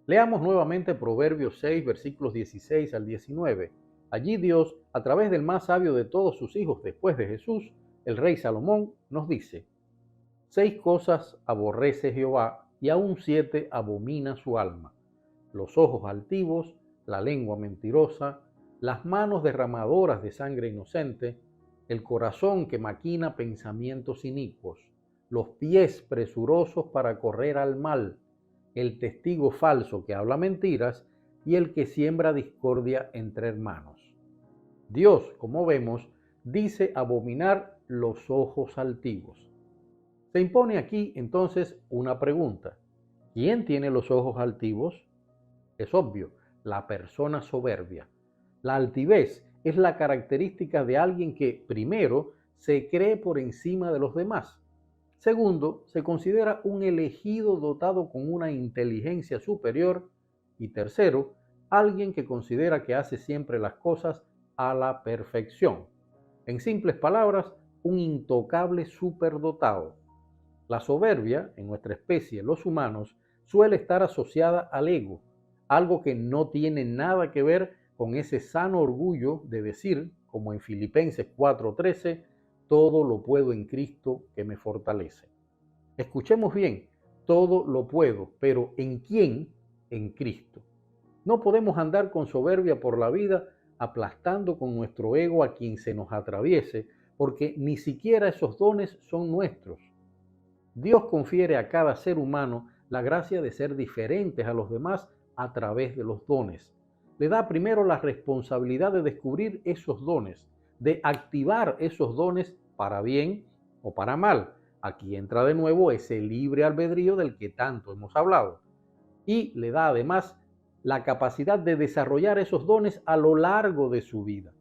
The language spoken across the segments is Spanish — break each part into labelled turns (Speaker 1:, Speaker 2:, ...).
Speaker 1: Leamos nuevamente Proverbios 6, versículos 16 al 19. Allí Dios, a través del más sabio de todos sus hijos después de Jesús, el rey Salomón, nos dice: 6 cosas aborrece Jehová, y aún 7 abomina su alma: los ojos altivos, la lengua mentirosa, las manos derramadoras de sangre inocente, el corazón que maquina pensamientos inicuos, los pies presurosos para correr al mal, el testigo falso que habla mentiras y el que siembra discordia entre hermanos. Dios, como vemos, dice abominar los ojos altivos. Se impone aquí entonces una pregunta: ¿quién tiene los ojos altivos? Es obvio, la persona soberbia. La altivez es la característica de alguien que, primero, se cree por encima de los demás. Segundo, se considera un elegido dotado con una inteligencia superior. Y tercero, alguien que considera que hace siempre las cosas a la perfección. En simples palabras, un intocable superdotado. La soberbia, en nuestra especie, los humanos, suele estar asociada al ego, algo que no tiene nada que ver con ese sano orgullo de decir, como en Filipenses 4:13, todo lo puedo en Cristo que me fortalece. Escuchemos bien, todo lo puedo, pero ¿en quién? En Cristo. No podemos andar con soberbia por la vida aplastando con nuestro ego a quien se nos atraviese, porque ni siquiera esos dones son nuestros. Dios confiere a cada ser humano la gracia de ser diferentes a los demás a través de los dones. Le da primero la responsabilidad de descubrir esos dones, de activar esos dones para bien o para mal. Aquí entra de nuevo ese libre albedrío del que tanto hemos hablado. Y le da además la capacidad de desarrollar esos dones a lo largo de su vida.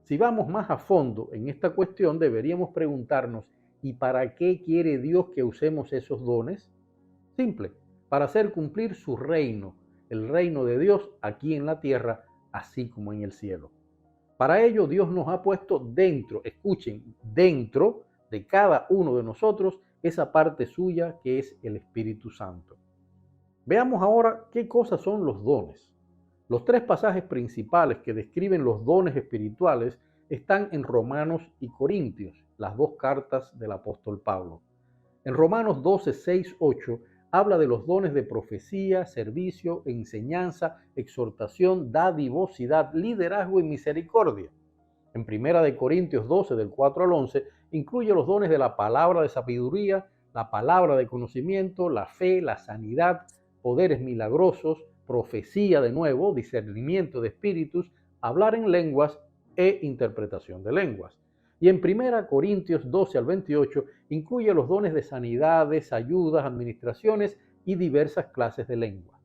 Speaker 1: Si vamos más a fondo en esta cuestión, deberíamos preguntarnos: ¿y para qué quiere Dios que usemos esos dones? Simple, para hacer cumplir su reino, el reino de Dios aquí en la tierra, así como en el cielo. Para ello Dios nos ha puesto dentro, escuchen, dentro de cada uno de nosotros esa parte suya que es el Espíritu Santo. Veamos ahora qué cosas son los dones. Los 3 pasajes principales que describen los dones espirituales están en Romanos y Corintios, las 2 cartas del apóstol Pablo. En Romanos 12, 6, 8 habla de los dones de profecía, servicio, enseñanza, exhortación, dadivosidad, liderazgo y misericordia. En 1 Corintios 12, del 4 al 11, incluye los dones de la palabra de sabiduría, la palabra de conocimiento, la fe, la sanidad, poderes milagrosos, profecía de nuevo, discernimiento de espíritus, hablar en lenguas e interpretación de lenguas. Y en 1 Corintios 12 al 28 incluye los dones de sanidades, ayudas, administraciones y diversas clases de lengua.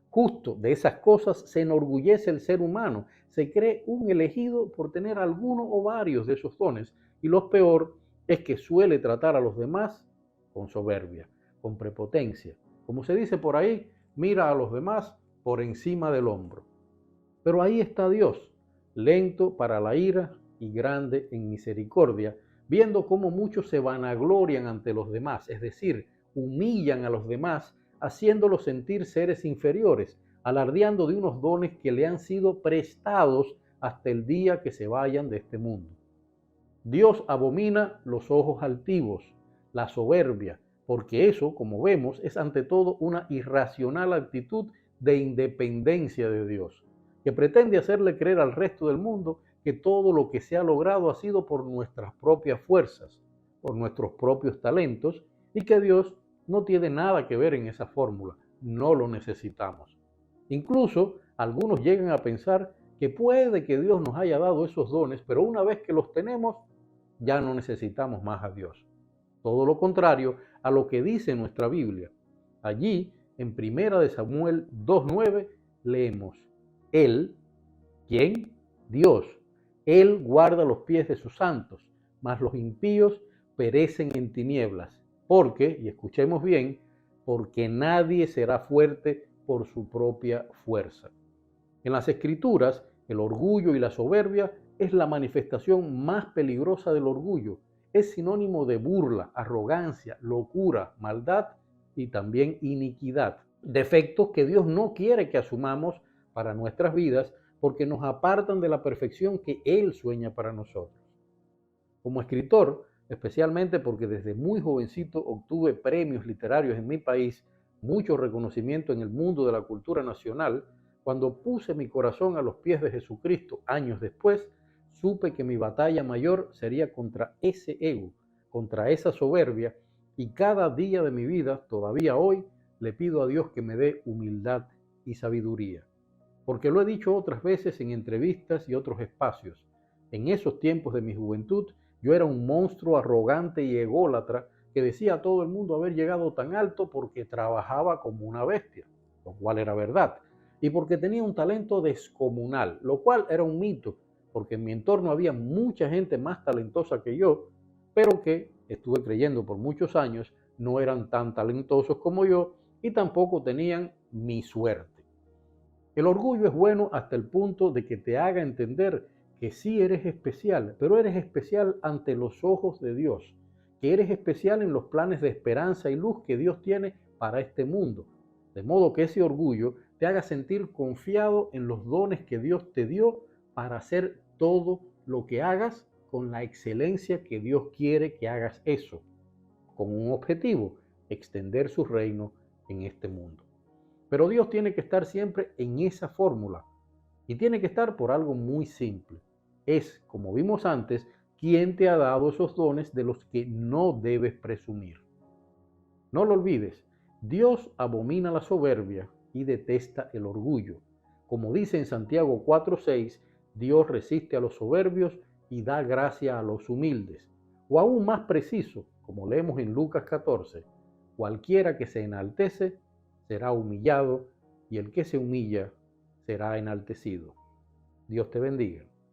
Speaker 1: Justo de esas cosas se enorgullece el ser humano, se cree un elegido por tener alguno o varios de esos dones, y lo peor es que suele tratar a los demás con soberbia, con prepotencia. Como se dice por ahí, mira a los demás por encima del hombro. Pero ahí está Dios, lento para la ira y grande en misericordia, viendo cómo muchos se vanaglorian ante los demás, es decir, humillan a los demás, haciéndolos sentir seres inferiores, alardeando de unos dones que le han sido prestados hasta el día que se vayan de este mundo. Dios abomina los ojos altivos, la soberbia, porque eso, como vemos, es ante todo una irracional actitud de independencia de Dios, que pretende hacerle creer al resto del mundo que todo lo que se ha logrado ha sido por nuestras propias fuerzas, por nuestros propios talentos, y que Dios no tiene nada que ver en esa fórmula, no lo necesitamos. Incluso algunos llegan a pensar que puede que Dios nos haya dado esos dones, pero una vez que los tenemos, ya no necesitamos más a Dios. Todo lo contrario a lo que dice nuestra Biblia. Allí, en 1 Samuel 2:9, leemos: Él, ¿quién? Dios. Él guarda los pies de sus santos, mas los impíos perecen en tinieblas. Porque, y escuchemos bien, porque nadie será fuerte por su propia fuerza. En las Escrituras, el orgullo y la soberbia es la manifestación más peligrosa del orgullo. Es sinónimo de burla, arrogancia, locura, maldad y también iniquidad. defectos que Dios no quiere que asumamos para nuestras vidas porque nos apartan de la perfección que Él sueña para nosotros. Como escritor, especialmente porque desde muy jovencito obtuve premios literarios en mi país, mucho reconocimiento en el mundo de la cultura nacional, cuando puse mi corazón a los pies de Jesucristo años después, supe que mi batalla mayor sería contra ese ego, contra esa soberbia, y cada día de mi vida, todavía hoy, le pido a Dios que me dé humildad y sabiduría. Porque lo he dicho otras veces en entrevistas y otros espacios. En esos tiempos de mi juventud, yo era un monstruo arrogante y ególatra que decía a todo el mundo haber llegado tan alto porque trabajaba como una bestia, lo cual era verdad, y porque tenía un talento descomunal, lo cual era un mito, porque en mi entorno había mucha gente más talentosa que yo, pero que, estuve creyendo por muchos años, no eran tan talentosos como yo y tampoco tenían mi suerte. El orgullo es bueno hasta el punto de que te haga entender que sí eres especial, pero eres especial ante los ojos de Dios, que eres especial en los planes de esperanza y luz que Dios tiene para este mundo. De modo que ese orgullo te haga sentir confiado en los dones que Dios te dio para hacer todo lo que hagas con la excelencia que Dios quiere que hagas eso, con un objetivo, extender su reino en este mundo. Pero Dios tiene que estar siempre en esa fórmula y tiene que estar por algo muy simple. Es, como vimos antes, quien te ha dado esos dones de los que no debes presumir. No lo olvides, Dios abomina la soberbia y detesta el orgullo. Como dice en Santiago 4:6, Dios resiste a los soberbios y da gracia a los humildes. O aún más preciso, como leemos en Lucas 14, cualquiera que se enaltece será humillado y el que se humilla será enaltecido. Dios te bendiga.